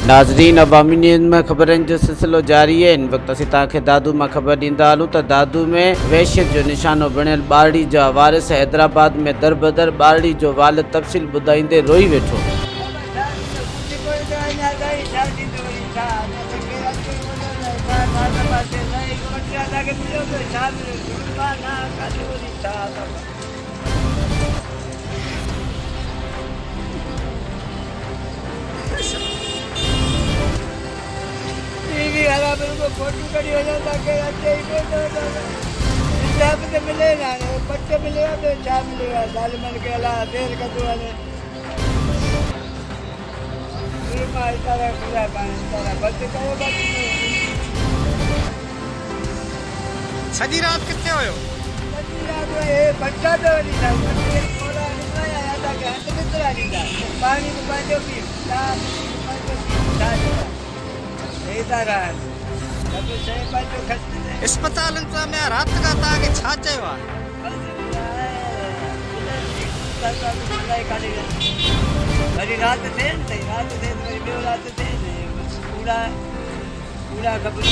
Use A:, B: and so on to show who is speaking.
A: नाज़रीन, अवामी न्यूज़ में ख़बरनि जो सिलसिलो जारी है। इन वक्त असीं तव्हांखे दादू में ख़बर ॾींदा हलूं त दादू में वहशत जो निशानो बणियल ॿारड़ी जा वारिस हैदराबाद में दरबदर ॿारड़ी जो वाल तफ़सील ॿुधाईंदे रोई वेठो।
B: फोटो कड़ी हो जाता के अच्छे ही हिसाब से मिलेगा, बच्चे मिलेगा तो क्या मिलेगा, दाल मन के अलावा देर का तो वाले तारा खुला पानी तारा बच्चे कहो बच्चे
C: सजी रात कितने हो?
B: सजी रात ये बच्चा तो नहीं था, बच्चे थोड़ा निकला आया था कि हाथ में चला नहीं था, पानी को पाजो पी यही तारा है।
C: अस्पताल में रात का था कि छा चयो
B: वरी रात थे वरी ॿियो रात थे पूरा पूरा ख़बर